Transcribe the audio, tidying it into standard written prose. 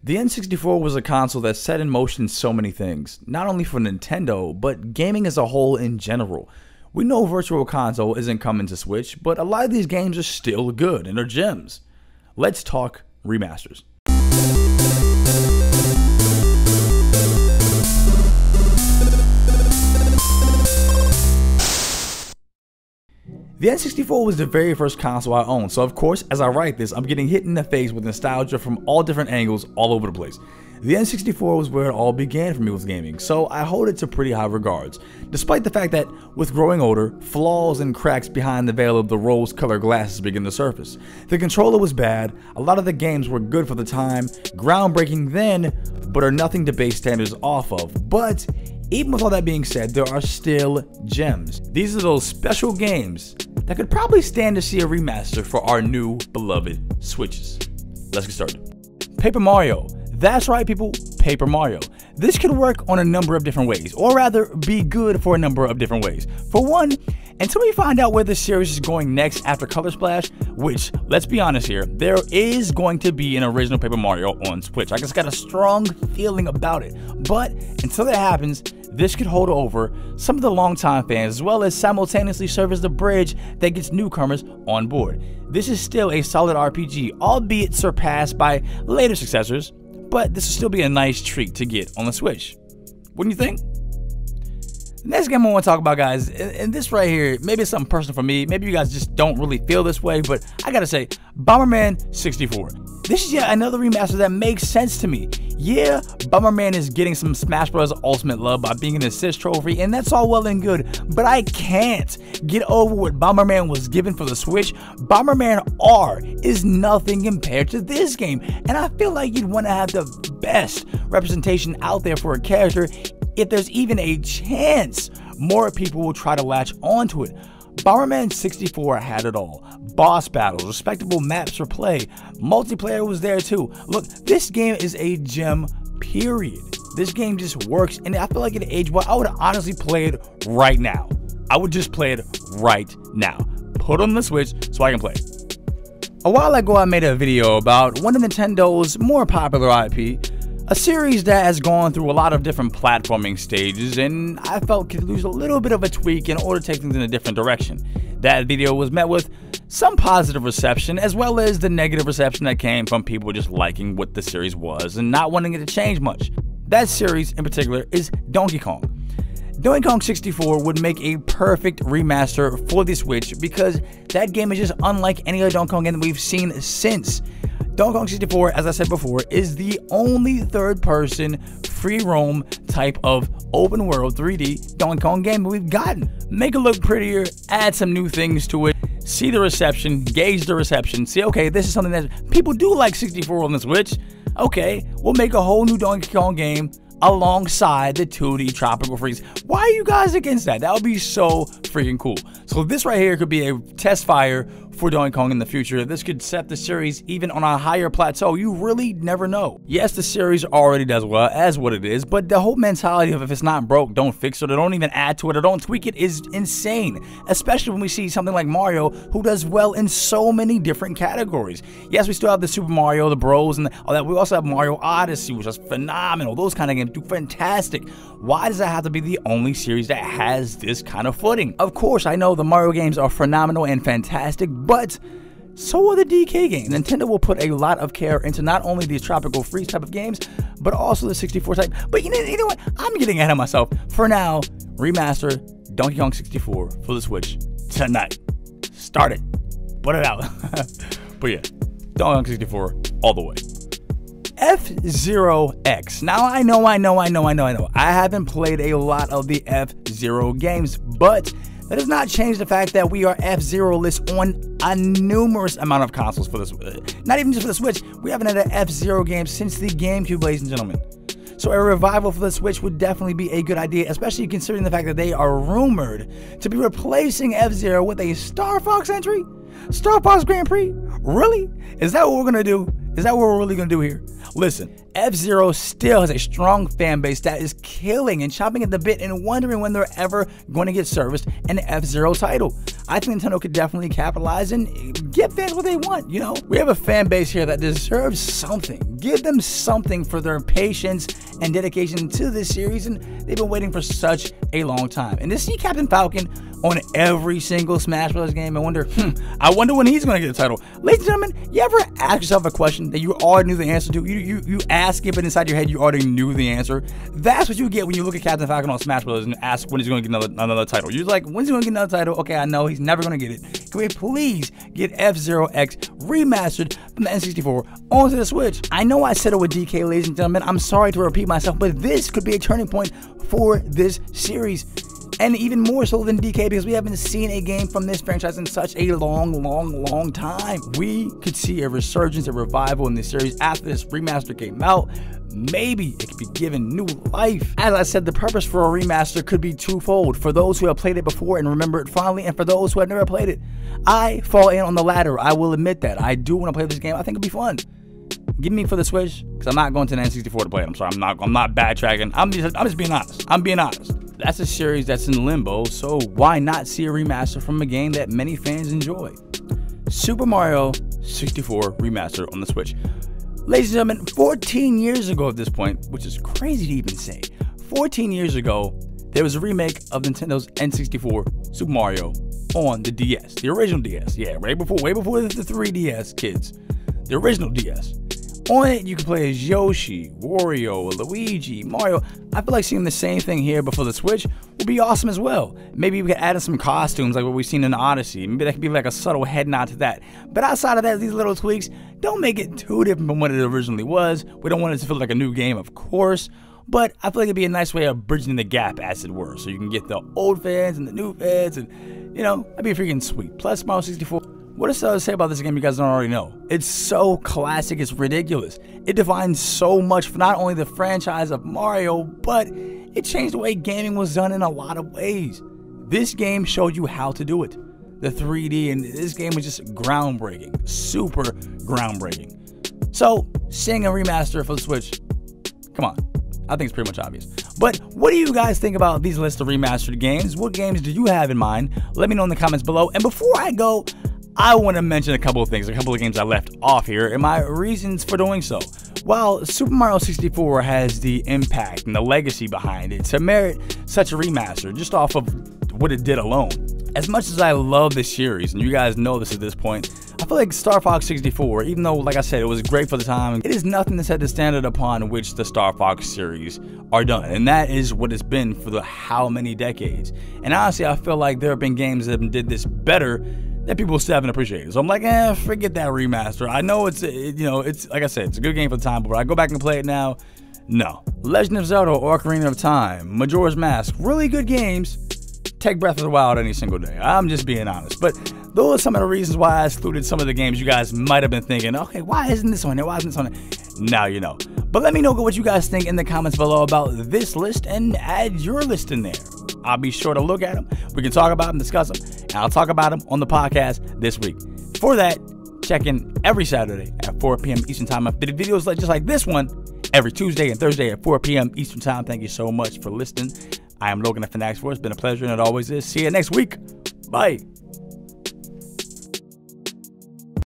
The N64 was a console that set in motion so many things, not only for Nintendo, but gaming as a whole in general. We know Virtual Console isn't coming to Switch, but a lot of these games are still good and are gems. Let's talk remasters. The N64 was the very first console I owned, so of course, as I write this, I'm getting hit in the face with nostalgia from all different angles all over the place. The N64 was where it all began for me with gaming, so I hold it to pretty high regards, despite the fact that, with growing older, flaws and cracks behind the veil of the rose-colored glasses begin to surface. The controller was bad, a lot of the games were good for the time, groundbreaking then, but are nothing to base standards off of. But even with all that being said, there are still gems. These are those special games that could probably stand to see a remaster for our new beloved Switches. Let's get started. Paper Mario. That's right, people, Paper Mario. This could work on a number of different ways, or rather be good for a number of different ways. For one, until we find out where the series is going next after Color Splash, which, let's be honest here, there is going to be an original Paper Mario on Switch. I just got a strong feeling about it. But until that happens, this could hold over some of the longtime fans, as well as simultaneously serve as the bridge that gets newcomers on board. This is still a solid RPG, albeit surpassed by later successors, but this will still be a nice treat to get on the Switch. Wouldn't you think? The next game I want to talk about, guys, and this right here, maybe it's something personal for me, maybe you guys just don't really feel this way, but I gotta say, Bomberman 64. This is yet another remaster that makes sense to me. Yeah, Bomberman is getting some Smash Bros. Ultimate love by being an assist trophy, and that's all well and good, but I can't get over what Bomberman was given for the Switch. Bomberman R is nothing compared to this game, and I feel like you'd want to have the best representation out there for a character. If there's even a chance, more people will try to latch onto it. Bomberman 64 had it all. Boss battles, respectable maps for play, multiplayer was there too. Look, this game is a gem, period. This game just works, and I feel like it aged well. I would honestly play it right now. I would just play it right now. Put on the Switch so I can play it. A while ago, I made a video about one of Nintendo's more popular IP, a series that has gone through a lot of different platforming stages, and I felt could lose a little bit of a tweak in order to take things in a different direction. That video was met with some positive reception, as well as the negative reception that came from people just liking what the series was and not wanting it to change much. That series in particular is Donkey Kong. Donkey Kong 64 would make a perfect remaster for the Switch because that game is just unlike any other Donkey Kong game that we've seen since. Donkey Kong 64, as I said before, is the only third-person, free-roam type of open-world 3D Donkey Kong game that we've gotten. Make it look prettier, add some new things to it, see the reception, gauge the reception, see, okay, this is something that people do like 64 on the Switch. Okay, we'll make a whole new Donkey Kong game alongside the 2D Tropical Freeze. Why are you guys against that? That would be so freaking cool. So this right here could be a test fire for Donkey Kong in the future. This could set the series even on a higher plateau. You really never know. Yes, the series already does well as what it is, but the whole mentality of if it's not broke, don't fix it, or don't even add to it, or don't tweak it is insane. Especially when we see something like Mario, who does well in so many different categories. Yes, we still have the Super Mario, the Bros, and all that. We also have Mario Odyssey, which is phenomenal. Those kind of games do fantastic. Why does that have to be the only series that has this kind of footing? Of course, I know the Mario games are phenomenal and fantastic, but so are the DK games. Nintendo will put a lot of care into not only these Tropical Freeze type of games, but also the 64 type. But you know what? I'm getting ahead of myself. For now, remaster Donkey Kong 64 for the Switch tonight. Start it. Put it out. But yeah, Donkey Kong 64 all the way. FZero X. Now I know. I haven't played a lot of the FZero games, but that does not change the fact that we are F-Zero-less on a numerous amount of consoles for this. Not even just for the Switch. We haven't had an F-Zero game since the GameCube, ladies and gentlemen. So a revival for the Switch would definitely be a good idea, especially considering the fact that they are rumored to be replacing F-Zero with a Star Fox entry? Star Fox Grand Prix? Really? Is that what we're gonna do? Is that what we're really gonna do here? Listen, F-Zero still has a strong fan base that is killing and chomping at the bit and wondering when they're ever going to get serviced an F-Zero title. I think Nintendo could definitely capitalize and give fans what they want, you know? We have a fan base here that deserves something. Give them something for their patience and dedication to this series, and they've been waiting for such a long time. And to see Captain Falcon on every single Smash Bros. Game, I wonder when he's going to get the title. Ladies and gentlemen, you ever ask yourself a question that you already knew the answer to? You ask it, but inside your head you already knew the answer. That's what you get when you look at Captain Falcon on Smash Bros. And ask when he's going to get another title. You're like, when's he going to get another title? Okay, I know he's never going to get it. Can we please get FZero X remastered from the N64 onto the Switch? I know I said it with DK, ladies and gentlemen. I'm sorry to repeat myself, but this could be a turning point for this series. And even more so than DK, because we haven't seen a game from this franchise in such a long time. We could see a resurgence, a revival in this series after this remaster came out. Maybe it could be given new life. As I said, the purpose for a remaster could be twofold. For those who have played it before and remember it fondly, and for those who have never played it. I fall in on the latter. I will admit that. I do want to play this game. I think it'll be fun. Give me for the Switch, because I'm not going to the N64 to play it. I'm sorry, I'm not backtracking. I'm just being honest. I'm being honest. That's a series that's in limbo, so why not see a remaster from a game that many fans enjoy? Super Mario 64 Remastered on the Switch. Ladies and gentlemen, 14 years ago at this point, which is crazy to even say, 14 years ago, there was a remake of Nintendo's N64 Super Mario on the DS, the original DS. Yeah, way before the 3DS kids, the original DS. On it, you can play as Yoshi, Wario, Luigi, Mario. I feel like seeing the same thing here, but for the Switch would be awesome as well. Maybe we could add in some costumes like what we've seen in Odyssey. Maybe that could be like a subtle head nod to that. But outside of that, these little tweaks don't make it too different from what it originally was. We don't want it to feel like a new game, of course. But I feel like it'd be a nice way of bridging the gap, as it were. So you can get the old fans and the new fans, and, you know, that'd be freaking sweet. Plus, Mario 64. What is there to say about this game you guys don't already know? It's so classic, it's ridiculous. It defines so much for not only the franchise of Mario, but it changed the way gaming was done in a lot of ways. This game showed you how to do it. The 3D, and this game was just groundbreaking, super groundbreaking. So, seeing a remaster for the Switch, come on, I think it's pretty much obvious. But what do you guys think about these lists of remastered games? What games do you have in mind? Let me know in the comments below. And before I go, I want to mention a couple of things, a couple of games I left off here, and my reasons for doing so. While Super Mario 64 has the impact and the legacy behind it to merit such a remaster, just off of what it did alone, as much as I love this series, and you guys know this at this point, I feel like Star Fox 64, even though, like I said, it was great for the time, it is nothing to set the standard upon which the Star Fox series are done, and that is what it's been for the how many decades. And honestly, I feel like there have been games that did this better that people still haven't appreciated. So I'm like, forget that remaster. I know it's like I said, it's a good game for the time, but when I go back and play it now, no. Legend of Zelda, Ocarina of Time, Majora's Mask, really good games. Take Breath of the Wild any single day. I'm just being honest. But those are some of the reasons why I excluded some of the games you guys might have been thinking, okay, why isn't this on there? Why isn't this on there? Now you know. But let me know what you guys think in the comments below about this list, and add your list in there. I'll be sure to look at them. We can talk about them, discuss them, and I'll talk about them on the podcast this week. For that, check in every Saturday at 4 p.m. Eastern Time. I did videos just like this one every Tuesday and Thursday at 4 p.m. Eastern Time. Thank you so much for listening. I am Logan at fanatixfour. It's been a pleasure, and it always is. See you next week. Bye.